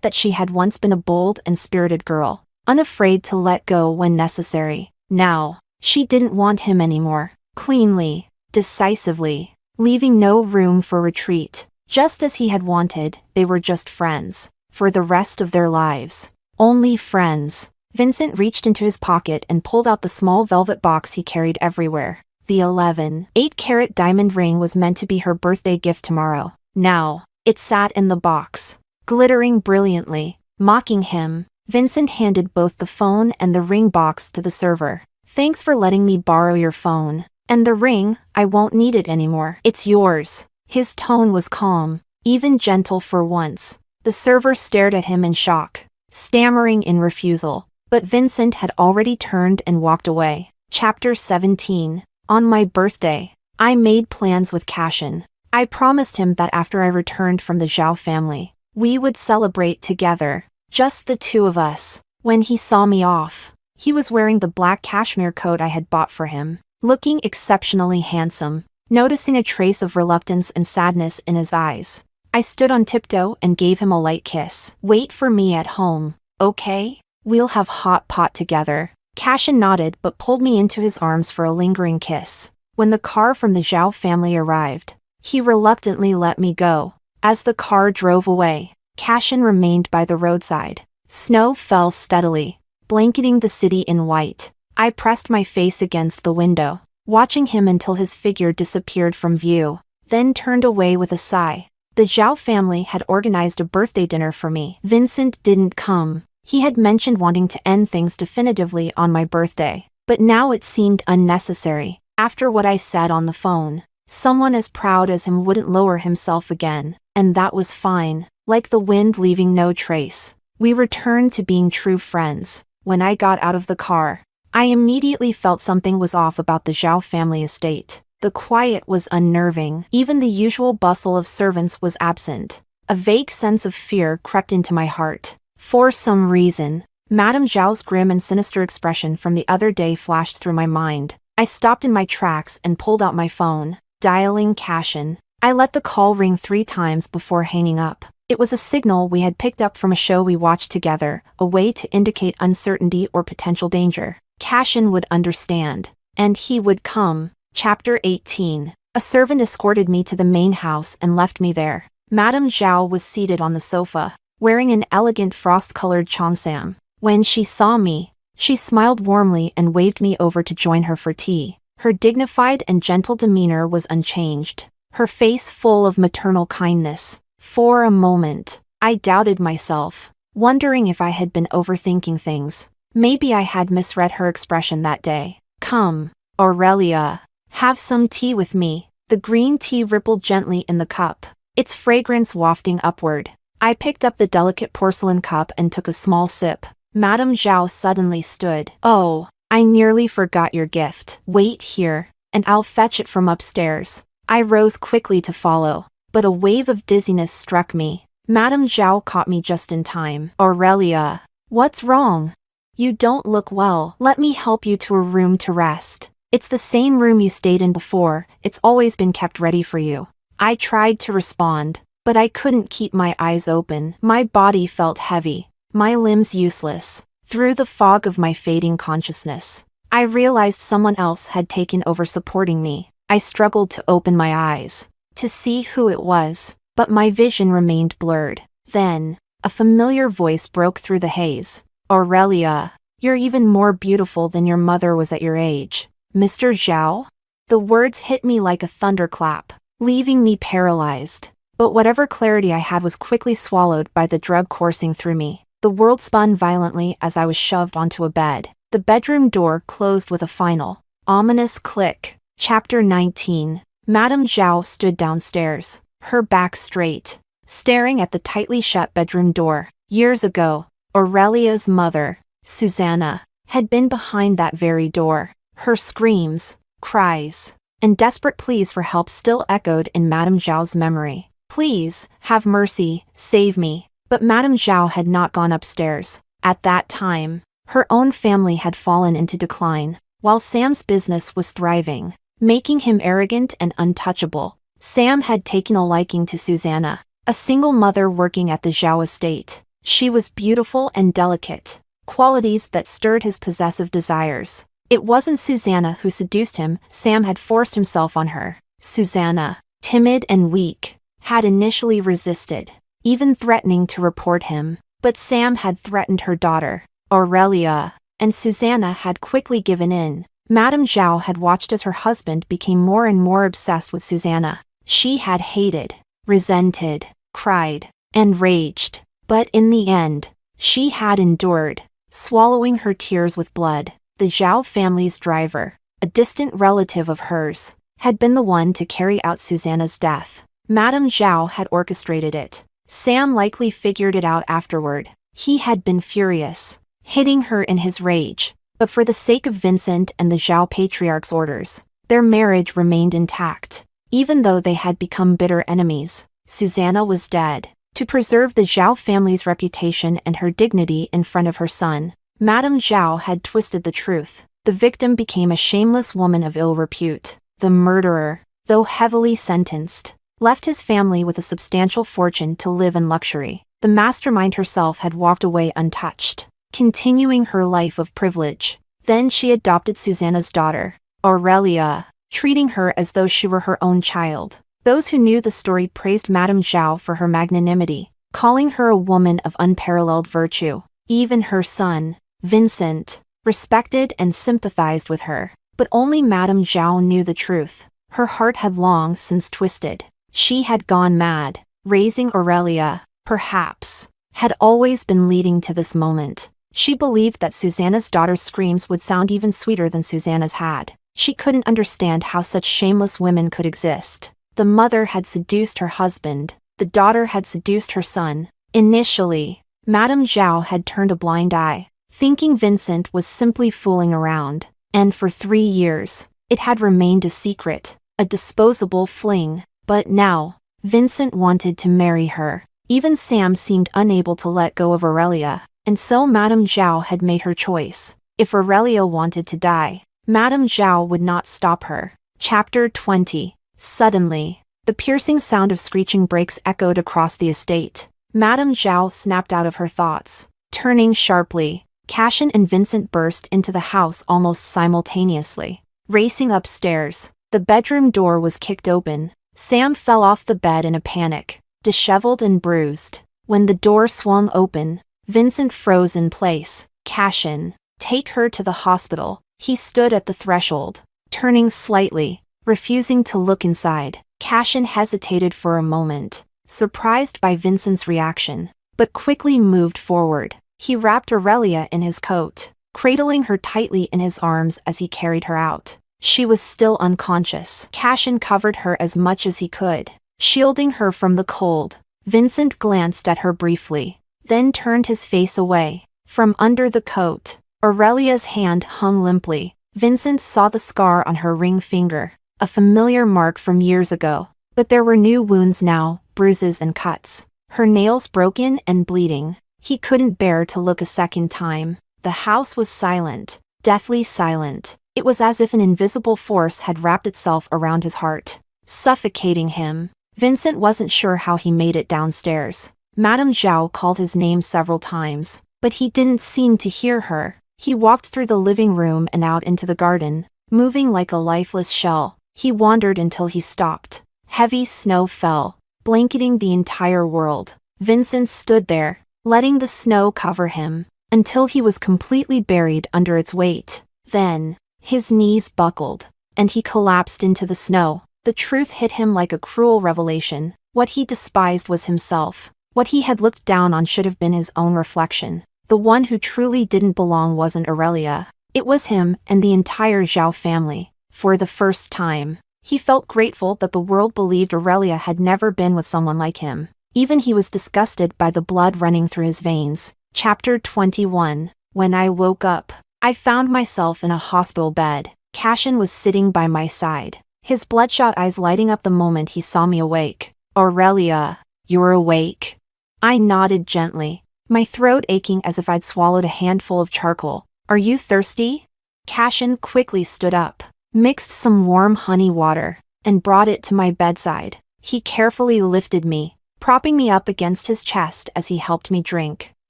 that she had once been a bold and spirited girl, unafraid to let go when necessary. Now, she didn't want him anymore. Cleanly, decisively, leaving no room for retreat. Just as he had wanted, they were just friends, for the rest of their lives. Only friends. Vincent reached into his pocket and pulled out the small velvet box he carried everywhere. The 11.8-carat diamond ring was meant to be her birthday gift tomorrow. Now, it sat in the box, glittering brilliantly, mocking him. Vincent handed both the phone and the ring box to the server. "Thanks for letting me borrow your phone. And the ring, I won't need it anymore. It's yours." His tone was calm, even gentle for once. The server stared at him in shock, stammering in refusal. But Vincent had already turned and walked away. Chapter 17. On my birthday, I made plans with Cashin. I promised him that after I returned from the Zhao family, we would celebrate together, just the two of us. When he saw me off, he was wearing the black cashmere coat I had bought for him, looking exceptionally handsome. Noticing a trace of reluctance and sadness in his eyes, I stood on tiptoe and gave him a light kiss. Wait for me at home, okay? We'll have hot pot together. Cashin nodded but pulled me into his arms for a lingering kiss. When the car from the Zhao family arrived, he reluctantly let me go. As the car drove away, Cashin remained by the roadside. Snow fell steadily, blanketing the city in white. I pressed my face against the window, watching him until his figure disappeared from view, then turned away with a sigh. The Zhao family had organized a birthday dinner for me. Vincent didn't come. He had mentioned wanting to end things definitively on my birthday, but now it seemed unnecessary. After what I said on the phone, someone as proud as him wouldn't lower himself again, and that was fine. Like the wind leaving no trace, we returned to being true friends. When I got out of the car, I immediately felt something was off about the Zhao family estate. The quiet was unnerving. Even the usual bustle of servants was absent. A vague sense of fear crept into my heart. For some reason, Madame Zhao's grim and sinister expression from the other day flashed through my mind. I stopped in my tracks and pulled out my phone, dialing Cashin. I let the call ring 3 times before hanging up. It was a signal we had picked up from a show we watched together, a way to indicate uncertainty or potential danger. Cashin would understand. And he would come. Chapter 18. A servant escorted me to the main house and left me there. Madame Zhao was seated on the sofa, wearing an elegant frost-colored cheongsam. When she saw me, she smiled warmly and waved me over to join her for tea. Her dignified and gentle demeanor was unchanged, her face full of maternal kindness. For a moment, I doubted myself, wondering if I had been overthinking things. Maybe I had misread her expression that day. Come, Aurelia, have some tea with me. The green tea rippled gently in the cup, its fragrance wafting upward. I picked up the delicate porcelain cup and took a small sip. Madame Zhao suddenly stood. Oh, I nearly forgot your gift. Wait here, and I'll fetch it from upstairs. I rose quickly to follow, but a wave of dizziness struck me. Madame Zhao caught me just in time. Aurelia, what's wrong? You don't look well. Let me help you to a room to rest. It's the same room you stayed in before. It's always been kept ready for you. I tried to respond, but I couldn't keep my eyes open. My body felt heavy, my limbs useless. Through the fog of my fading consciousness, I realized someone else had taken over supporting me. I struggled to open my eyes, to see who it was, but my vision remained blurred. Then, a familiar voice broke through the haze. Aurelia, you're even more beautiful than your mother was at your age. Mr. Zhao? The words hit me like a thunderclap, leaving me paralyzed. But whatever clarity I had was quickly swallowed by the drug coursing through me. The world spun violently as I was shoved onto a bed. The bedroom door closed with a final, ominous click. Chapter 19. Madame Zhao stood downstairs, her back straight, staring at the tightly shut bedroom door. Years ago, Aurelia's mother, Susanna, had been behind that very door. Her screams, cries, and desperate pleas for help still echoed in Madame Zhao's memory. Please, have mercy, save me. But Madame Zhao had not gone upstairs. At that time, her own family had fallen into decline, while Sam's business was thriving, making him arrogant and untouchable. Sam had taken a liking to Susanna, a single mother working at the Zhao estate. She was beautiful and delicate, qualities that stirred his possessive desires. It wasn't Susanna who seduced him. Sam had forced himself on her. Susanna, timid and weak, had initially resisted, even threatening to report him. But Sam had threatened her daughter, Aurelia, and Susanna had quickly given in. Madame Zhao had watched as her husband became more and more obsessed with Susanna. She had hated, resented, cried, and raged. But in the end, she had endured, swallowing her tears with blood. The Zhao family's driver, a distant relative of hers, had been the one to carry out Susanna's death. Madame Zhao had orchestrated it. Sam likely figured it out afterward. He had been furious, hitting her in his rage. But for the sake of Vincent and the Zhao patriarch's orders, Their marriage remained intact. Even though they had become bitter enemies, Susanna was dead. To preserve the Zhao family's reputation and her dignity in front of her son, Madame Zhao had twisted the truth. The victim became a shameless woman of ill repute. The murderer, though heavily sentenced, left his family with a substantial fortune to live in luxury. The mastermind herself had walked away untouched, continuing her life of privilege. Then she adopted Susanna's daughter, Aurelia, treating her as though she were her own child. Those who knew the story praised Madame Zhao for her magnanimity, calling her a woman of unparalleled virtue. Even her son, Vincent, respected and sympathized with her. But only Madame Zhao knew the truth. Her heart had long since twisted. She had gone mad. Raising Aurelia, perhaps, had always been leading to this moment. She believed that Susanna's daughter's screams would sound even sweeter than Susanna's had. She couldn't understand how such shameless women could exist. The mother had seduced her husband. The daughter had seduced her son. Initially, Madame Zhao had turned a blind eye, thinking Vincent was simply fooling around. And for 3 years, it had remained a secret, a disposable fling. But now, Vincent wanted to marry her. Even Sam seemed unable to let go of Aurelia, and so Madame Zhao had made her choice. If Aurelia wanted to die, Madame Zhao would not stop her. Chapter 20. Suddenly, the piercing sound of screeching brakes echoed across the estate. Madame Zhao snapped out of her thoughts. Turning sharply, Cashin and Vincent burst into the house almost simultaneously. Racing upstairs, the bedroom door was kicked open. Sam fell off the bed in a panic, disheveled and bruised. When the door swung open, Vincent froze in place. Cashin, take her to the hospital. He stood at the threshold, turning slightly, refusing to look inside. Cashin hesitated for a moment, surprised by Vincent's reaction, but quickly moved forward. He wrapped Aurelia in his coat, cradling her tightly in his arms as he carried her out. She was still unconscious. Cashin covered her as much as he could, shielding her from the cold. Vincent glanced at her briefly, then turned his face away. From under the coat, Aurelia's hand hung limply. Vincent saw the scar on her ring finger, a familiar mark from years ago. But there were new wounds now, bruises and cuts. Her nails broken and bleeding. He couldn't bear to look a second time. The house was silent, deathly silent. It was as if an invisible force had wrapped itself around his heart, suffocating him. Vincent wasn't sure how he made it downstairs. Madame Zhao called his name several times, but he didn't seem to hear her. He walked through the living room and out into the garden, moving like a lifeless shell. He wandered until he stopped. Heavy snow fell, blanketing the entire world. Vincent stood there, letting the snow cover him, until he was completely buried under its weight. Then, his knees buckled, and he collapsed into the snow. The truth hit him like a cruel revelation. What he despised was himself. What he had looked down on should have been his own reflection. The one who truly didn't belong wasn't Aurelia. It was him and the entire Zhao family. For the first time, he felt grateful that the world believed Aurelia had never been with someone like him. Even he was disgusted by the blood running through his veins. Chapter 21. When I woke up, I found myself in a hospital bed. Cashin was sitting by my side, his bloodshot eyes lighting up the moment he saw me awake. Aurelia, you're awake? I nodded gently, my throat aching as if I'd swallowed a handful of charcoal. Are you thirsty? Cashin quickly stood up, mixed some warm honey water, and brought it to my bedside. He carefully lifted me, propping me up against his chest as he helped me drink.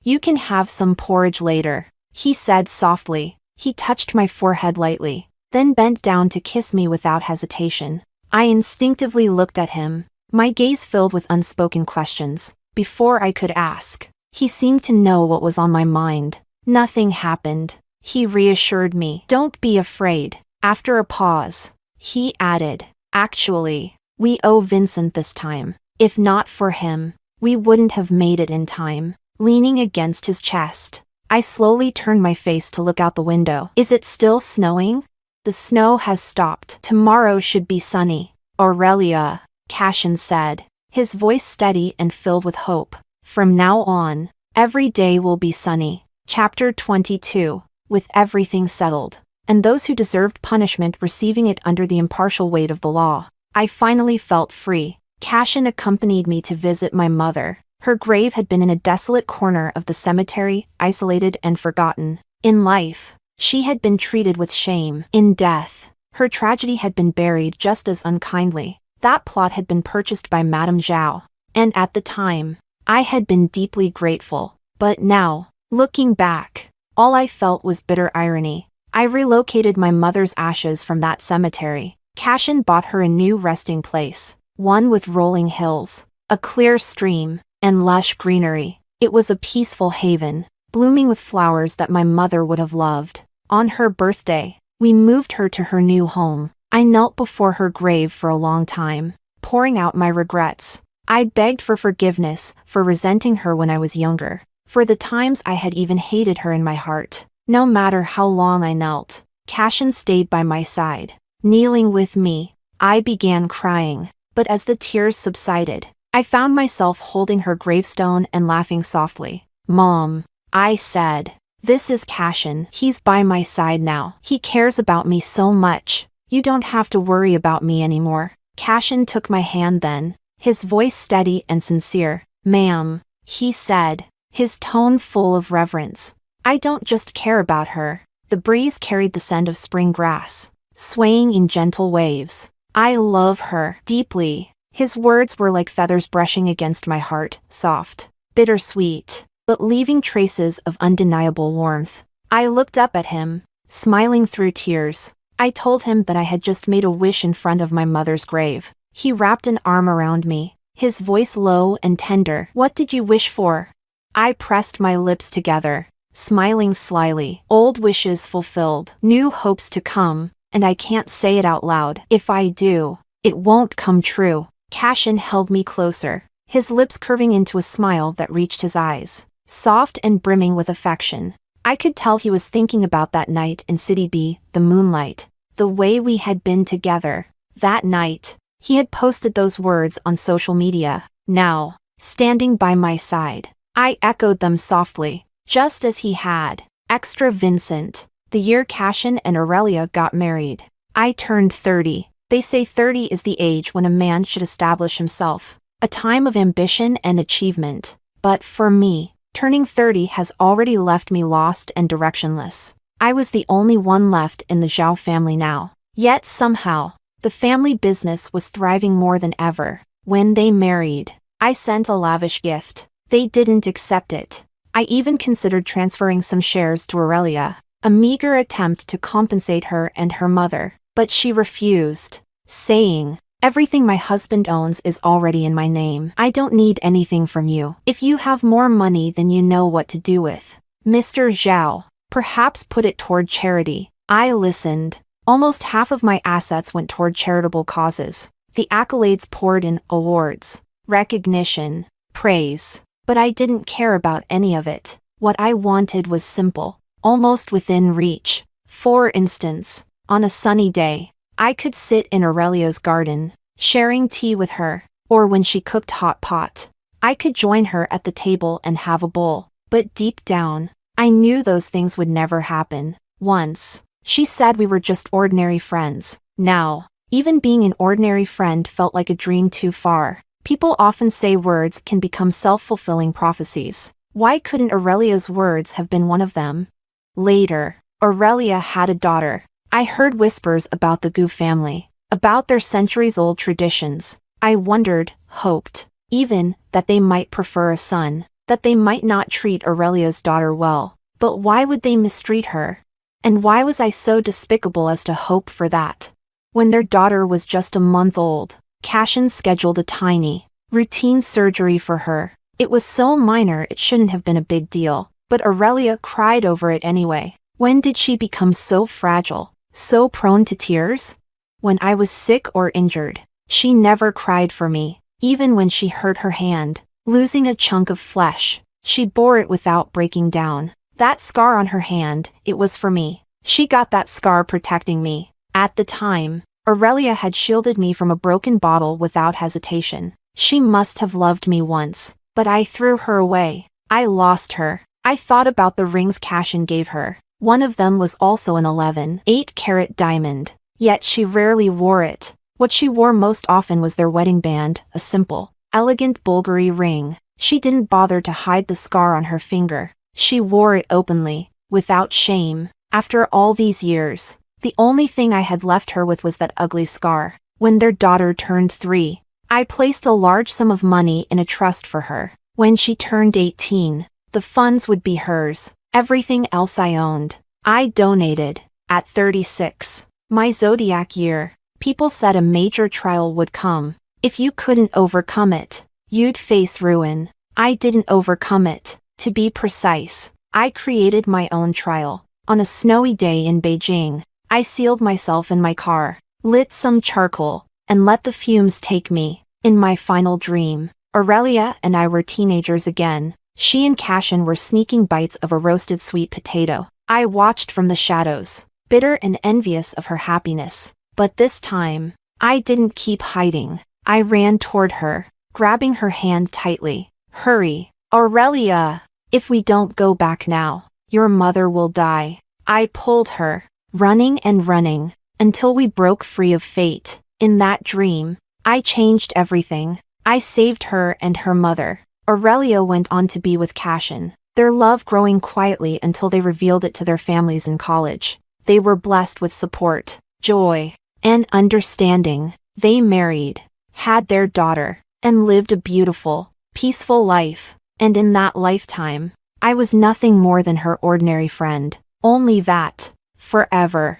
You can have some porridge later, he said softly. He touched my forehead lightly, then bent down to kiss me without hesitation. I instinctively looked at him, my gaze filled with unspoken questions. Before I could ask, he seemed to know what was on my mind. Nothing happened, he reassured me. Don't be afraid. After a pause, he added, actually, we owe Vincent this time. If not for him, we wouldn't have made it in time. Leaning against his chest, I slowly turned my face to look out the window. Is it still snowing? The snow has stopped. Tomorrow should be sunny. Aurelia, Cashin said, his voice steady and filled with hope. From now on, every day will be sunny. Chapter 22. With everything settled, and those who deserved punishment receiving it under the impartial weight of the law. I finally felt free. Cashin accompanied me to visit my mother. Her grave had been in a desolate corner of the cemetery, isolated and forgotten. In life, she had been treated with shame. In death, her tragedy had been buried just as unkindly. That plot had been purchased by Madame Zhao, and at the time, I had been deeply grateful. But now, looking back, all I felt was bitter irony. I relocated my mother's ashes from that cemetery. Cashin bought her a new resting place, one with rolling hills, a clear stream, and lush greenery. It was a peaceful haven, blooming with flowers that my mother would have loved. On her birthday, we moved her to her new home. I knelt before her grave for a long time, pouring out my regrets. I begged for forgiveness for resenting her when I was younger, for the times I had even hated her in my heart. No matter how long I knelt, Cashin stayed by my side. Kneeling with me, I began crying, but as the tears subsided, I found myself holding her gravestone and laughing softly. "Mom," I said, "this is Cashin. He's by my side now. He cares about me so much. You don't have to worry about me anymore." Cashin took my hand then, his voice steady and sincere. "Ma'am," he said, his tone full of reverence. "I don't just care about her." The breeze carried the scent of spring grass, swaying in gentle waves. "I love her deeply." His words were like feathers brushing against my heart, soft, bittersweet, but leaving traces of undeniable warmth. I looked up at him, smiling through tears. I told him that I had just made a wish in front of my mother's grave. He wrapped an arm around me, his voice low and tender. "What did you wish for?" I pressed my lips together, smiling slyly. "Old wishes fulfilled, new hopes to come, and I can't say it out loud. If I do, it won't come true." Cashin held me closer, his lips curving into a smile that reached his eyes, soft and brimming with affection. I could tell he was thinking about that night in City B, the moonlight, the way we had been together. That night, he had posted those words on social media. Now, standing by my side, I echoed them softly, just as he had. Extra Vincent, the year Cashin and Aurelia got married. I turned 30. They say 30 is the age when a man should establish himself, a time of ambition and achievement. But for me, turning 30 has already left me lost and directionless. I was the only one left in the Zhao family now. Yet somehow, the family business was thriving more than ever. When they married, I sent a lavish gift. They didn't accept it. I even considered transferring some shares to Aurelia, a meager attempt to compensate her and her mother. But she refused, saying, "Everything my husband owns is already in my name. I don't need anything from you. If you have more money than you know what to do with, Mr. Zhao, perhaps put it toward charity." I listened. Almost half of my assets went toward charitable causes. The accolades poured in: awards, recognition, praise. But I didn't care about any of it. What I wanted was simple, almost within reach. For instance, on a sunny day, I could sit in Aurelia's garden, sharing tea with her, or when she cooked hot pot, I could join her at the table and have a bowl. But deep down, I knew those things would never happen. Once, she said we were just ordinary friends. Now, even being an ordinary friend felt like a dream too far. People often say words can become self-fulfilling prophecies. Why couldn't Aurelia's words have been one of them? Later, Aurelia had a daughter. I heard whispers about the Gu family, about their centuries-old traditions. I wondered, hoped, even, that they might prefer a son, that they might not treat Aurelia's daughter well. But why would they mistreat her? And why was I so despicable as to hope for that? When their daughter was just a month old, Cashin scheduled a tiny, routine surgery for her. It was so minor it shouldn't have been a big deal, but Aurelia cried over it anyway. When did she become so fragile, so prone to tears? When I was sick or injured, she never cried for me. Even when she hurt her hand, losing a chunk of flesh, she bore it without breaking down. That scar on her hand, it was for me. She got that scar protecting me. At the time, Aurelia had shielded me from a broken bottle without hesitation. She must have loved me once, but I threw her away. I lost her. I thought about the rings Cashin gave her. One of them was also an 11.8-carat diamond, yet she rarely wore it. What she wore most often was their wedding band, a simple, elegant Bulgari ring. She didn't bother to hide the scar on her finger. She wore it openly, without shame. After all these years, the only thing I had left her with was that ugly scar. When their daughter turned 3, I placed a large sum of money in a trust for her. When she turned 18, the funds would be hers. Everything else I owned, I donated. At 36, my zodiac year, people said a major trial would come. If you couldn't overcome it, you'd face ruin. I didn't overcome it. To be precise, I created my own trial. On a snowy day in Beijing, I sealed myself in my car, lit some charcoal, and let the fumes take me. In my final dream, Aurelia and I were teenagers again. She and Cashin were sneaking bites of a roasted sweet potato. I watched from the shadows, bitter and envious of her happiness. But this time, I didn't keep hiding. I ran toward her, grabbing her hand tightly. Hurry, Aurelia! If we don't go back now, your mother will die. I pulled her, running and running, until we broke free of fate. In that dream, I changed everything. I saved her and her mother. Aurelia went on to be with Cashin, their love growing quietly until they revealed it to their families in college. They were blessed with support, joy, and understanding. They married, had their daughter, and lived a beautiful, peaceful life. And in that lifetime, I was nothing more than her ordinary friend. Only that, forever.